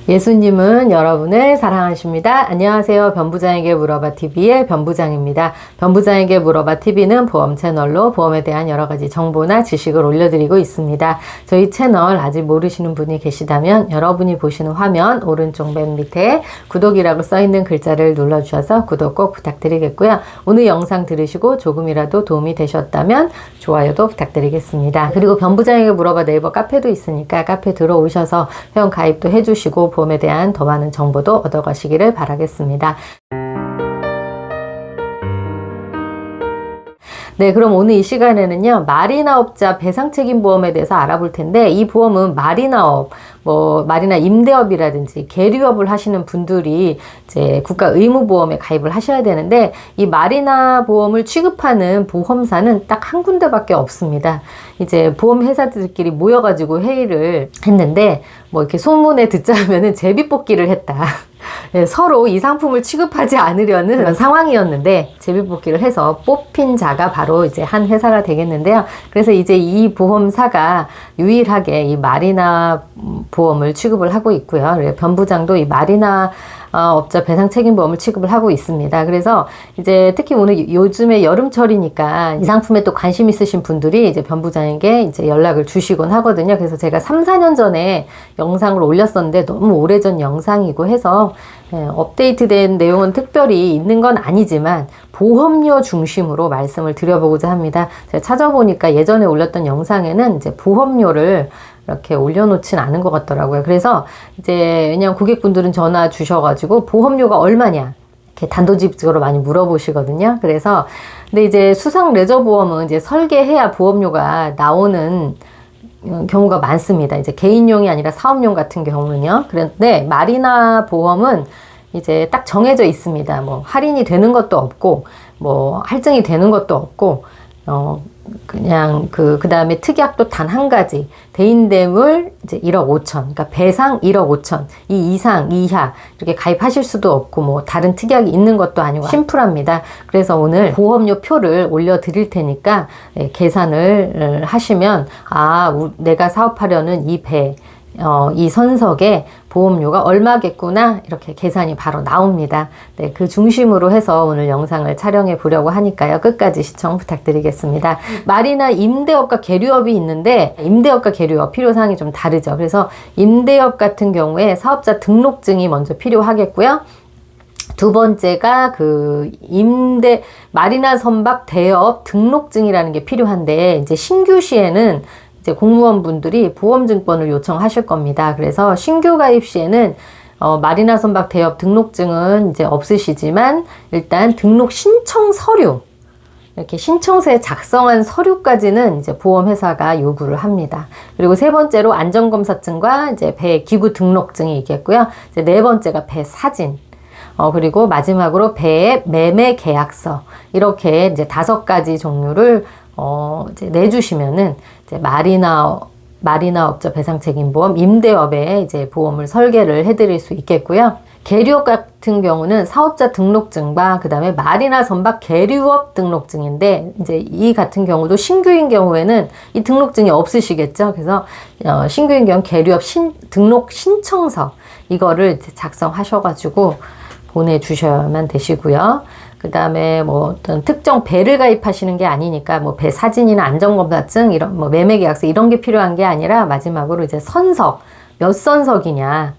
예수님은 여러분을 사랑하십니다. 안녕하세요. 변부장에게 물어봐 TV의 변부장입니다. 변부장에게 물어봐 TV는 보험 채널로 보험에 대한 여러 가지 정보나 지식을 올려드리고 있습니다. 저희 채널 아직 모르시는 분이 계시다면 여러분이 보시는 화면 오른쪽 맨 밑에 구독이라고 써있는 글자를 눌러주셔서 구독 꼭 부탁드리겠고요. 오늘 영상 들으시고 조금이라도 도움이 되셨다면 좋아요도 부탁드리겠습니다. 그리고 변부장에게 물어봐 네이버 카페도 있으니까 카페 들어오셔서 회원 가입도 해주시고 보험에 대한 더 많은 정보도 얻어가시기를 바라겠습니다. 네, 그럼 오늘 이 시간에는요, 마리나업자 배상책임보험에 대해서 알아볼 텐데, 이 보험은 마리나업, 마리나 임대업이라든지 계류업을 하시는 분들이 이제 국가 의무보험에 가입을 하셔야 되는데, 이 마리나 보험을 취급하는 보험사는 딱 한 군데밖에 없습니다. 이제 보험회사들끼리 모여가지고 회의를 했는데, 이렇게 소문에 듣자면은 제비뽑기를 했다. 서로 이 상품을 취급하지 않으려는 그런 상황이었는데 제비뽑기를 해서 뽑힌 자가 바로 이제 한 회사가 되겠는데요. 그래서 이제 이 보험사가 유일하게 이 마리나 보험을 취급을 하고 있고요. 변부장도 이 마리나 업자 배상책임보험을 취급을 하고 있습니다. 그래서 이제 특히 오늘 요즘에 여름철이니까 이 상품에 또 관심 있으신 분들이 이제 변부장에게 이제 연락을 주시곤 하거든요. 그래서 제가 3, 4년 전에 영상을 올렸었는데 너무 오래전 영상이고 해서 업데이트된 내용은 특별히 있는 건 아니지만 보험료 중심으로 말씀을 드려보고자 합니다. 제가 찾아보니까 예전에 올렸던 영상에는 이제 보험료를 이렇게 올려놓진 않은 것 같더라고요. 그래서 이제 왜냐면 고객분들은 전화 주셔가지고 보험료가 얼마냐 이렇게 단도직입적으로 많이 물어보시거든요. 그래서 근데 이제 수상 레저 보험은 이제 설계해야 보험료가 나오는 경우가 많습니다. 이제 개인용이 아니라 사업용 같은 경우는요. 그런데 마리나 보험은 이제 딱 정해져 있습니다. 할인이 되는 것도 없고, 할증이 되는 것도 없고, 그냥 그 다음에 특약도 단 한 가지. 대인대물 이제 1억 5천. 그러니까 배상 1억 5천. 이 이상, 이하. 이렇게 가입하실 수도 없고, 다른 특약이 있는 것도 아니고, 심플합니다. 그래서 오늘 보험료 표를 올려드릴 테니까, 계산을 하시면, 내가 사업하려는 이 배, 이 선석에 보험료가 얼마겠구나 이렇게 계산이 바로 나옵니다. 네, 그 중심으로 해서 오늘 영상을 촬영해 보려고 하니까요. 끝까지 시청 부탁드리겠습니다. 마리나 임대업과 계류업이 있는데 임대업과 계류업 필요사항이 좀 다르죠. 그래서 임대업 같은 경우에 사업자 등록증이 먼저 필요하겠고요. 두 번째가 마리나 선박 대업 등록증이라는 게 필요한데 이제 신규 시에는 공무원분들이 보험증권을 요청하실 겁니다. 그래서 신규 가입 시에는 마리나 선박 대업 등록증은 이제 없으시지만 일단 등록 신청 서류 이렇게 신청서에 작성한 서류까지는 이제 보험회사가 요구를 합니다. 그리고 세 번째로 안전검사증과 이제 배 기구 등록증이 있겠고요. 이제 네 번째가 배 사진. 그리고 마지막으로 배의 매매 계약서. 이렇게 이제 5가지 종류를 이제 내주시면은 이제 마리나 업자 배상책임보험 임대업에 이제 보험을 설계를 해드릴 수 있겠고요. 계류업 같은 경우는 사업자 등록증과 그 다음에 마리나 선박 계류업 등록증인데 이제 이 같은 경우도 신규인 경우에는 이 등록증이 없으시겠죠. 그래서 신규인 경우 계류업 등록 신청서 이거를 이제 작성하셔가지고 보내주셔야만 되시고요. 그 다음에 어떤 특정 배를 가입하시는 게 아니니까 배 사진이나 안전검사증 이런 매매계약서 이런 게 필요한 게 아니라 마지막으로 이제 선석 몇 선석이냐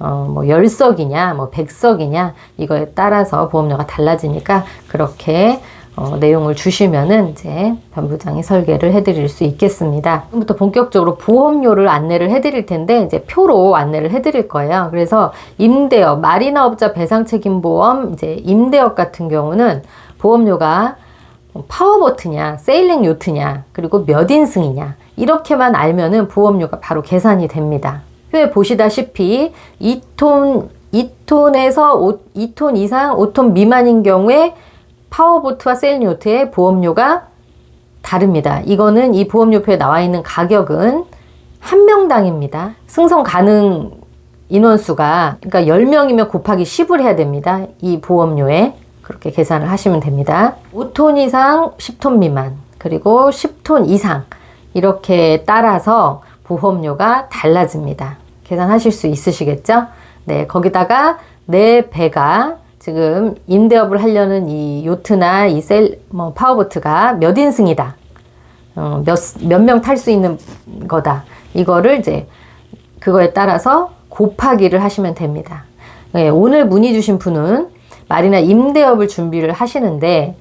10석이냐 100석이냐 이거에 따라서 보험료가 달라지니까 그렇게 내용을 주시면은 이제 변부장이 설계를 해드릴 수 있겠습니다. 지금부터 본격적으로 보험료를 안내를 해드릴 텐데 이제 표로 안내를 해드릴 거예요. 그래서 임대업, 마리나업자 배상책임보험 이제 임대업 같은 경우는 보험료가 파워보트냐, 세일링 요트냐, 그리고 몇 인승이냐 이렇게만 알면은 보험료가 바로 계산이 됩니다. 표에 보시다시피 2톤에서 2톤 이상 5톤 미만인 경우에 파워보트와 세일링 요트의 보험료가 다릅니다. 이거는 이 보험료표에 나와 있는 가격은 한 명당입니다. 승선 가능 인원수가 그러니까 10명이면 곱하기 10을 해야 됩니다. 이 보험료에 그렇게 계산을 하시면 됩니다. 5톤 이상 10톤 미만 그리고 10톤 이상 이렇게 따라서 보험료가 달라집니다. 계산하실 수 있으시겠죠? 네, 거기다가 내 배가 지금 임대업을 하려는 이 요트나 이 파워보트가 몇 인승이다. 몇 명 탈 수 있는 거다. 이거를 이제 그거에 따라서 곱하기를 하시면 됩니다. 네, 오늘 문의 주신 분은 마리나 임대업을 준비를 하시는데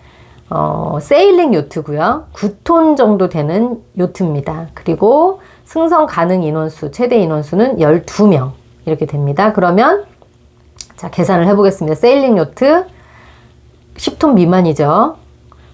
세일링 요트고요. 9톤 정도 되는 요트입니다. 그리고 승선 가능 인원수, 최대 인원수는 12명 이렇게 됩니다. 그러면 자, 계산을 해보겠습니다. 세일링 요트 10톤 미만이죠.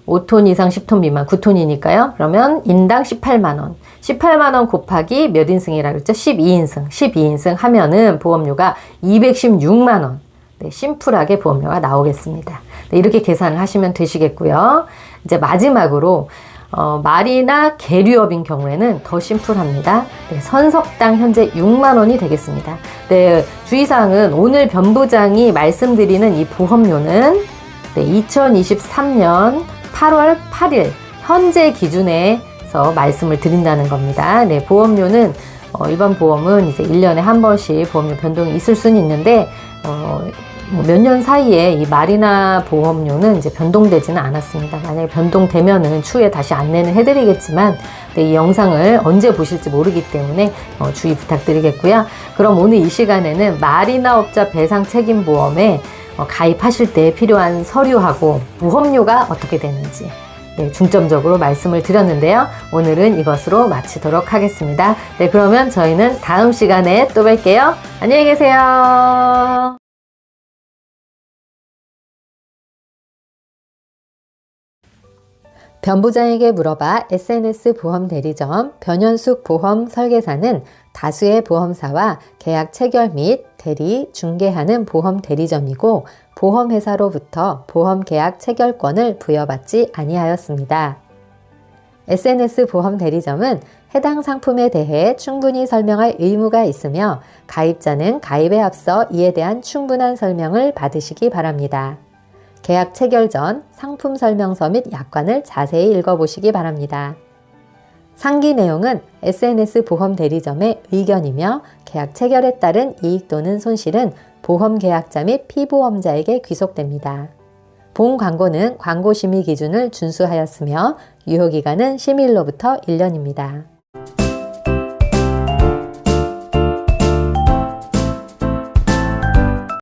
5톤 이상 10톤 미만 9톤이니까요. 그러면 인당 18만 원. 18만 원 곱하기 몇 인승이라고 했죠? 12인승. 12인승 하면은 보험료가 216만 원. 네, 심플하게 보험료가 나오겠습니다. 네, 이렇게 계산을 하시면 되시겠고요. 이제 마지막으로 마리나 계류업인 경우에는 더 심플합니다. 네, 선석당 현재 6만 원이 되겠습니다. 네, 주의사항은 오늘 변부장이 말씀드리는 이 보험료는 네, 2023년 8월 8일 현재 기준에서 말씀을 드린다는 겁니다. 네, 보험료는 일반 보험은 이제 1년에 한 번씩 보험료 변동이 있을 수는 있는데 몇 년 사이에 이 마리나 보험료는 이제 변동되지는 않았습니다. 만약에 변동되면은 추후에 다시 안내는 해드리겠지만 네, 이 영상을 언제 보실지 모르기 때문에 주의 부탁드리겠고요. 그럼 오늘 이 시간에는 마리나 업자 배상 책임 보험에 가입하실 때 필요한 서류하고 보험료가 어떻게 되는지 네, 중점적으로 말씀을 드렸는데요. 오늘은 이것으로 마치도록 하겠습니다. 네, 그러면 저희는 다음 시간에 또 뵐게요. 안녕히 계세요. 변부장에게 물어봐 SNS 보험 대리점 변현숙 보험 설계사는 다수의 보험사와 계약 체결 및 대리, 중개하는 보험 대리점이고 보험회사로부터 보험 계약 체결권을 부여받지 아니하였습니다. SNS 보험 대리점은 해당 상품에 대해 충분히 설명할 의무가 있으며 가입자는 가입에 앞서 이에 대한 충분한 설명을 받으시기 바랍니다. 계약 체결 전 상품 설명서 및 약관을 자세히 읽어보시기 바랍니다. 상기 내용은 SNS 보험 대리점의 의견이며 계약 체결에 따른 이익 또는 손실은 보험 계약자 및 피보험자에게 귀속됩니다. 본 광고는 광고 심의 기준을 준수하였으며 유효기간은 심의일로부터 1년입니다.